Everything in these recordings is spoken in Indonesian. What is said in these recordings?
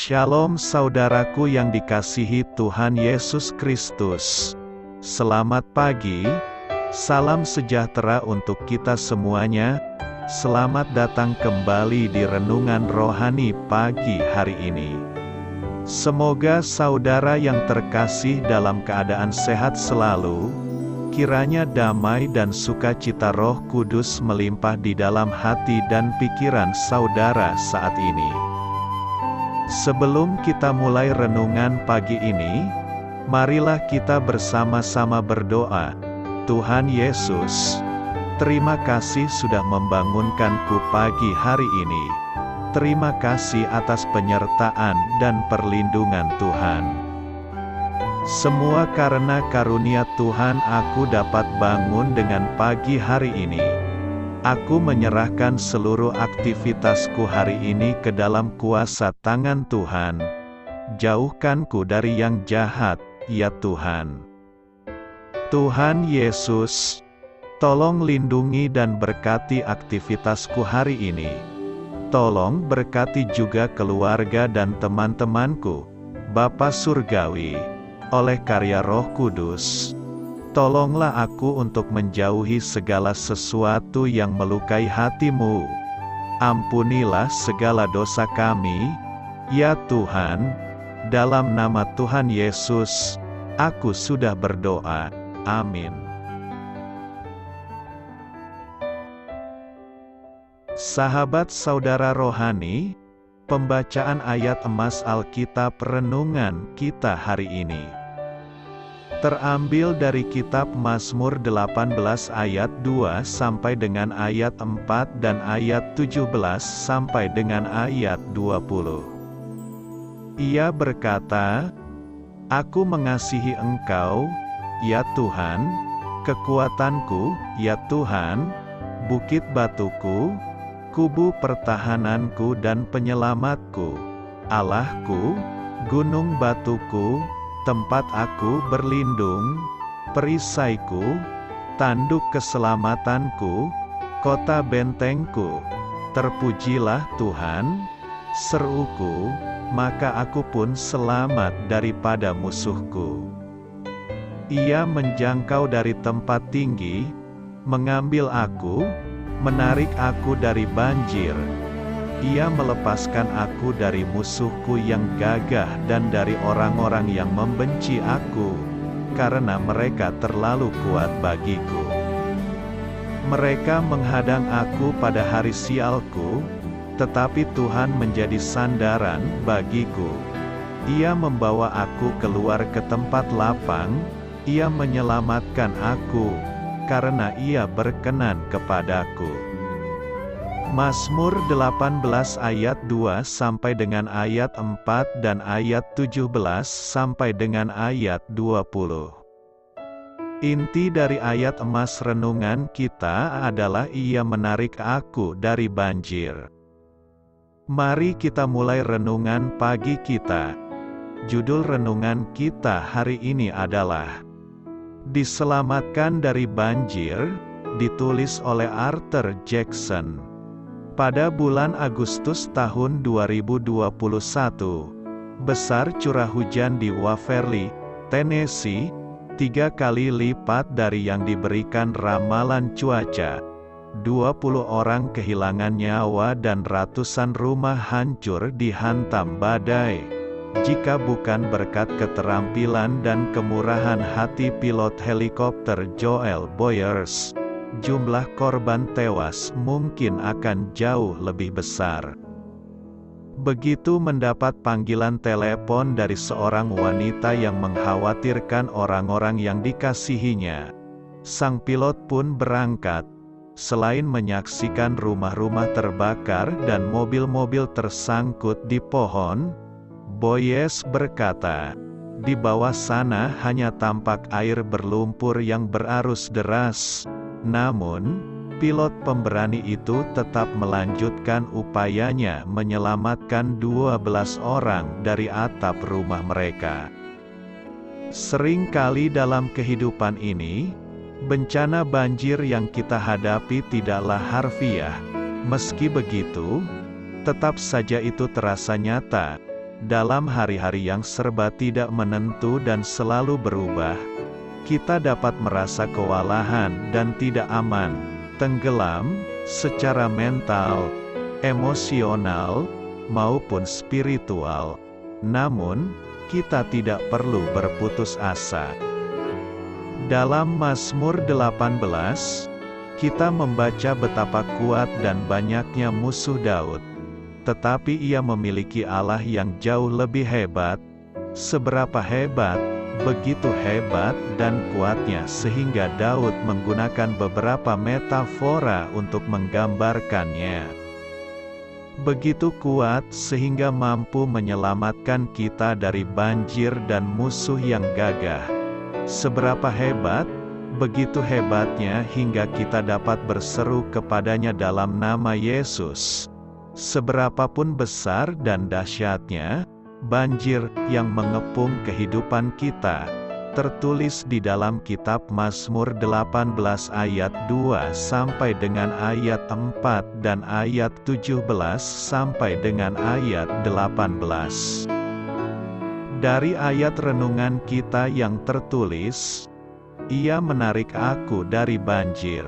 Shalom saudaraku yang dikasihi Tuhan Yesus Kristus. Selamat pagi, salam sejahtera untuk kita semuanya. Selamat datang kembali di Renungan Rohani pagi hari ini. Semoga saudara yang terkasih dalam keadaan sehat selalu. Kiranya damai dan sukacita Roh Kudus melimpah di dalam hati dan pikiran saudara saat ini. Sebelum kita mulai renungan pagi ini, marilah kita bersama-sama berdoa. Tuhan Yesus, terima kasih sudah membangunkanku pagi hari ini. Terima kasih atas penyertaan dan perlindungan Tuhan. Semua karena karunia Tuhan aku dapat bangun dengan pagi hari ini. Aku menyerahkan seluruh aktivitasku hari ini ke dalam kuasa tangan Tuhan. Jauhkanku dari yang jahat, ya Tuhan. Tuhan Yesus, tolong lindungi dan berkati aktivitasku hari ini. Tolong berkati juga keluarga dan teman-temanku, Bapa Surgawi, oleh karya Roh Kudus. Tolonglah aku untuk menjauhi segala sesuatu yang melukai hati-Mu. Ampunilah segala dosa kami, ya Tuhan. Dalam nama Tuhan Yesus, aku sudah berdoa. Amin. Sahabat saudara rohani, pembacaan ayat emas Alkitab renungan kita hari ini terambil dari kitab Mazmur 18 ayat 2 sampai dengan ayat 4 dan ayat 17 sampai dengan ayat 20. Ia berkata, "Aku mengasihi Engkau, ya Tuhan, kekuatanku, ya Tuhan, bukit batuku, kubu pertahananku dan penyelamatku, Allahku, gunung batuku, tempat aku berlindung, perisaiku, tanduk keselamatanku, kota bentengku. Terpujilah Tuhan, seruku, maka aku pun selamat daripada musuhku. Ia menjangkau dari tempat tinggi, mengambil aku, menarik aku dari banjir. Ia melepaskan aku dari musuhku yang gagah dan dari orang-orang yang membenci aku, karena mereka terlalu kuat bagiku. Mereka menghadang aku pada hari sialku, tetapi Tuhan menjadi sandaran bagiku. Ia membawa aku keluar ke tempat lapang, Ia menyelamatkan aku, karena Ia berkenan kepadaku." Mazmur 18 ayat 2 sampai dengan ayat 4 dan ayat 17 sampai dengan ayat 20. Inti dari ayat emas renungan kita adalah Ia menarik aku dari banjir. Mari kita mulai renungan pagi kita. Judul renungan kita hari ini adalah Diselamatkan dari Banjir, ditulis oleh Arthur Jackson. Pada bulan Agustus tahun 2021, besar curah hujan di Waverly, Tennessee, 3 kali lipat dari yang diberikan ramalan cuaca. 20 orang kehilangan nyawa dan ratusan rumah hancur dihantam badai. Jika bukan berkat keterampilan dan kemurahan hati pilot helikopter Joel Boyers, jumlah korban tewas mungkin akan jauh lebih besar. Begitu mendapat panggilan telepon dari seorang wanita yang mengkhawatirkan orang-orang yang dikasihinya, sang pilot pun berangkat. Selain menyaksikan rumah-rumah terbakar dan mobil-mobil tersangkut di pohon, Boyes berkata, "Di bawah sana hanya tampak air berlumpur yang berarus deras." Namun, pilot pemberani itu tetap melanjutkan upayanya menyelamatkan 12 orang dari atap rumah mereka. Sering kali dalam kehidupan ini, bencana banjir yang kita hadapi tidaklah harfiah. Meski begitu, tetap saja itu terasa nyata. dalam hari-hari yang serba tidak menentu dan selalu berubah, kita dapat merasa kewalahan dan tidak aman, tenggelam, secara mental, emosional, maupun spiritual. Namun, kita tidak perlu berputus asa. Dalam Mazmur 18, kita membaca betapa kuat dan banyaknya musuh Daud. Tetapi ia memiliki Allah yang jauh lebih hebat. Seberapa hebat, begitu hebat dan kuatnya sehingga Daud menggunakan beberapa metafora untuk menggambarkannya. Begitu kuat sehingga mampu menyelamatkan kita dari banjir dan musuh yang gagah. Seberapa hebat, begitu hebatnya hingga kita dapat berseru kepadanya dalam nama Yesus. Seberapapun besar dan dahsyatnya banjir yang mengepung kehidupan kita, tertulis di dalam kitab Mazmur 18 ayat 2 sampai dengan ayat 4 dan ayat 17 sampai dengan ayat 18. Dari ayat renungan kita yang tertulis, "Ia menarik aku dari banjir."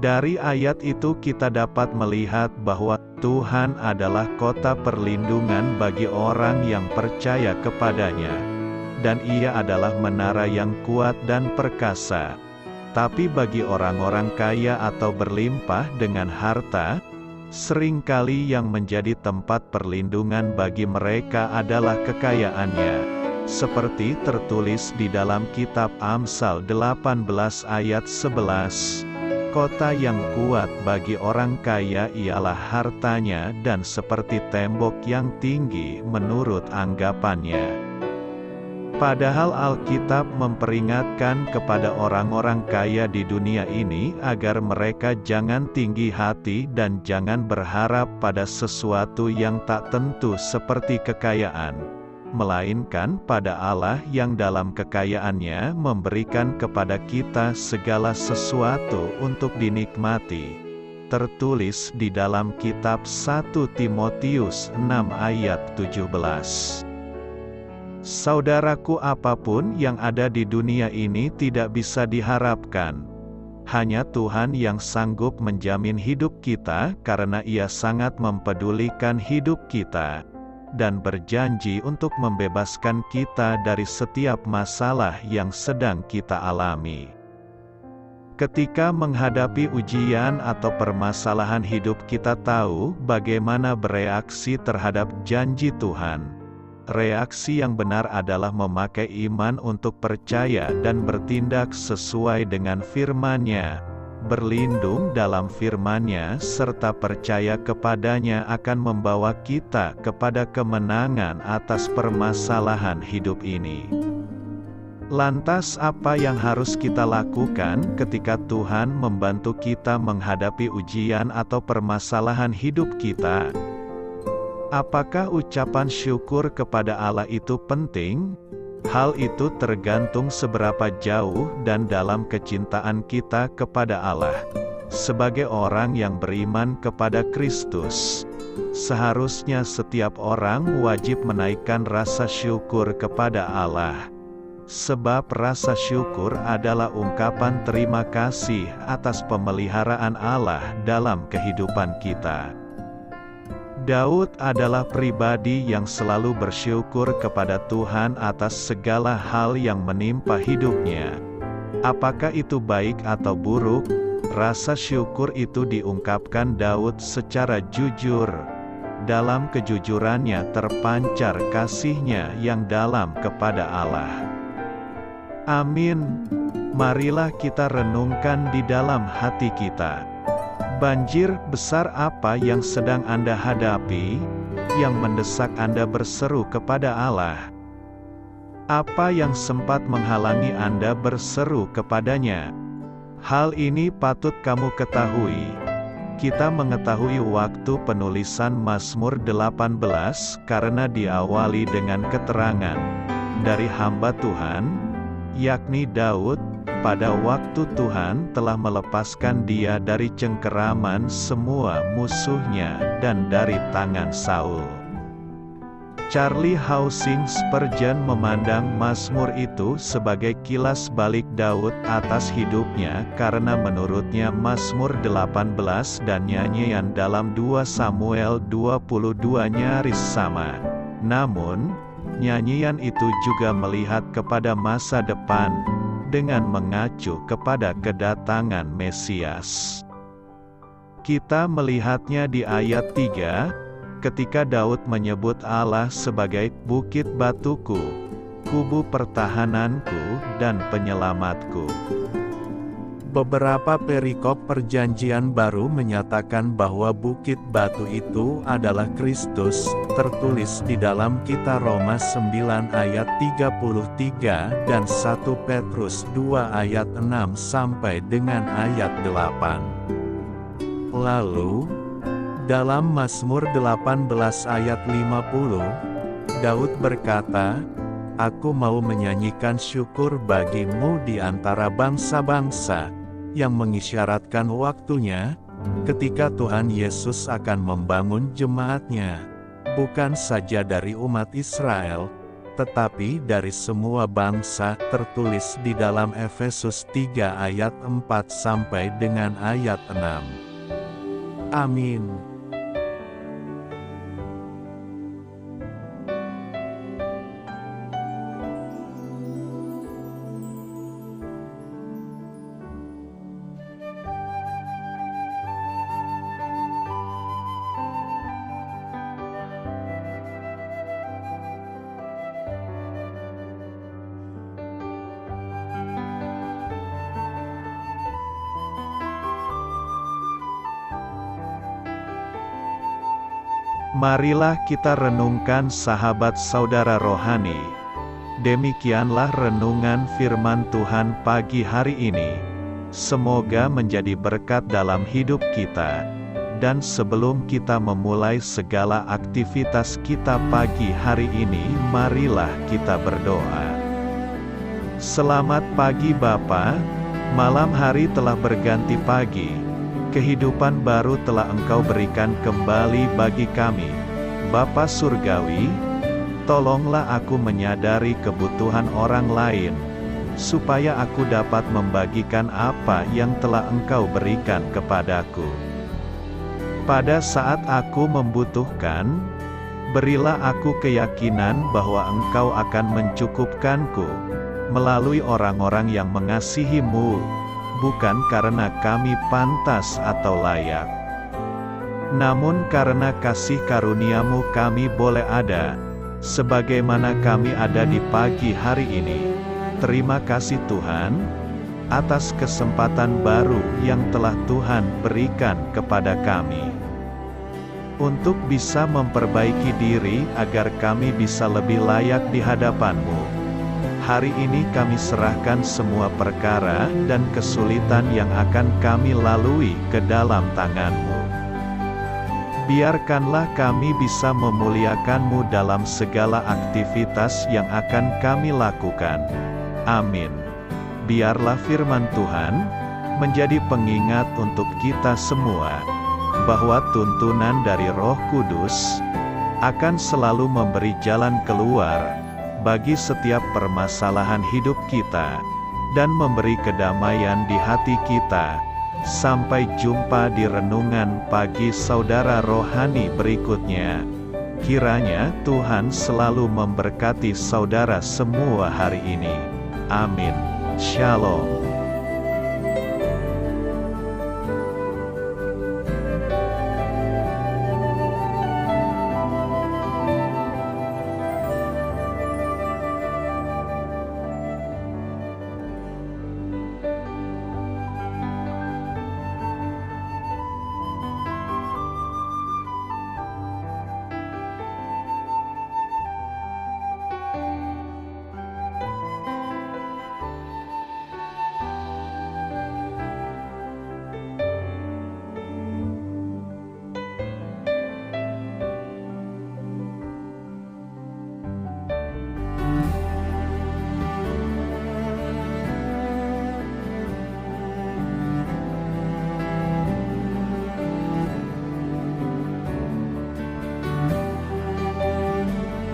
Dari ayat itu kita dapat melihat bahwa Tuhan adalah kota perlindungan bagi orang yang percaya kepadanya. Dan ia adalah menara yang kuat dan perkasa. Tapi bagi orang-orang kaya atau berlimpah dengan harta, seringkali yang menjadi tempat perlindungan bagi mereka adalah kekayaannya. Seperti tertulis di dalam kitab Amsal 18 ayat 11, "Kota yang kuat bagi orang kaya ialah hartanya dan seperti tembok yang tinggi menurut anggapannya." Padahal Alkitab memperingatkan kepada orang-orang kaya di dunia ini agar mereka jangan tinggi hati dan jangan berharap pada sesuatu yang tak tentu seperti kekayaan, melainkan pada Allah yang dalam kekayaannya memberikan kepada kita segala sesuatu untuk dinikmati. Tertulis di dalam kitab 1 Timotius 6 ayat 17. Saudaraku, apapun yang ada di dunia ini tidak bisa diharapkan. Hanya Tuhan yang sanggup menjamin hidup kita karena Ia sangat mempedulikan hidup kita, dan berjanji untuk membebaskan kita dari setiap masalah yang sedang kita alami. Ketika menghadapi ujian atau permasalahan hidup, kita tahu bagaimana bereaksi terhadap janji Tuhan. Reaksi yang benar adalah memakai iman untuk percaya dan bertindak sesuai dengan firman-Nya, berlindung dalam firman-Nya serta percaya kepadanya akan membawa kita kepada kemenangan atas permasalahan hidup ini. Lantas apa yang harus kita lakukan ketika Tuhan membantu kita menghadapi ujian atau permasalahan hidup kita? Apakah ucapan syukur kepada Allah itu penting? Hal itu tergantung seberapa jauh dan dalam kecintaan kita kepada Allah. Sebagai orang yang beriman kepada Kristus, seharusnya setiap orang wajib menaikkan rasa syukur kepada Allah. Sebab rasa syukur adalah ungkapan terima kasih atas pemeliharaan Allah dalam kehidupan kita. Daud adalah pribadi yang selalu bersyukur kepada Tuhan atas segala hal yang menimpa hidupnya. Apakah itu baik atau buruk, rasa syukur itu diungkapkan Daud secara jujur. Dalam kejujurannya terpancar kasih-Nya yang dalam kepada Allah. Amin. Marilah kita renungkan di dalam hati kita. Banjir besar apa yang sedang Anda hadapi, yang mendesak Anda berseru kepada Allah? Apa yang sempat menghalangi Anda berseru kepadanya? Hal ini patut kamu ketahui. Kita mengetahui waktu penulisan Mazmur 18 karena diawali dengan keterangan dari hamba Tuhan, yakni Daud, pada waktu Tuhan telah melepaskan dia dari cengkeraman semua musuhnya dan dari tangan Saul. Charlie Houssing Spurgeon memandang Mazmur itu sebagai kilas balik Daud atas hidupnya karena menurutnya Mazmur 18 dan nyanyian dalam 2 Samuel 22 nyaris sama. Namun, nyanyian itu juga melihat kepada masa depan, dengan mengacu kepada kedatangan Mesias. Kita melihatnya di ayat 3, ketika Daud menyebut Allah sebagai bukit batuku, kubu pertahananku, dan penyelamatku. Beberapa perikop Perjanjian Baru menyatakan bahwa bukit batu itu adalah Kristus, tertulis di dalam Kitab Roma 9 ayat 33 dan 1 Petrus 2 ayat 6 sampai dengan ayat 8. Lalu, dalam Mazmur 18 ayat 50, Daud berkata, "Aku mau menyanyikan syukur bagimu di antara bangsa-bangsa," yang mengisyaratkan waktunya, ketika Tuhan Yesus akan membangun jemaat-Nya, bukan saja dari umat Israel, tetapi dari semua bangsa, tertulis di dalam Efesus 3 ayat 4 sampai dengan ayat 6. Amin. Marilah kita renungkan sahabat saudara rohani. Demikianlah renungan firman Tuhan pagi hari ini. Semoga menjadi berkat dalam hidup kita. Dan sebelum kita memulai segala aktivitas kita pagi hari ini, marilah kita berdoa. Selamat pagi Bapa, malam hari telah berganti pagi. Kehidupan baru telah Engkau berikan kembali bagi kami. Bapa Surgawi, tolonglah aku menyadari kebutuhan orang lain, supaya aku dapat membagikan apa yang telah Engkau berikan kepadaku. Pada saat aku membutuhkan, berilah aku keyakinan bahwa Engkau akan mencukupkanku, melalui orang-orang yang mengasihi-Mu, bukan karena kami pantas atau layak, namun karena kasih karunia-Mu kami boleh ada, sebagaimana kami ada di pagi hari ini. Terima kasih Tuhan, atas kesempatan baru yang telah Tuhan berikan kepada kami, untuk bisa memperbaiki diri agar kami bisa lebih layak di hadapan-Mu. Hari ini kami serahkan semua perkara dan kesulitan yang akan kami lalui ke dalam tangan-Mu. Biarkanlah kami bisa memuliakan-Mu dalam segala aktivitas yang akan kami lakukan. Amin. Biarlah firman Tuhan menjadi pengingat untuk kita semua, bahwa tuntunan dari Roh Kudus akan selalu memberi jalan keluar bagi setiap permasalahan hidup kita, dan memberi kedamaian di hati kita. Sampai jumpa di renungan pagi saudara rohani berikutnya. Kiranya Tuhan selalu memberkati saudara semua hari ini. Amin. Shalom.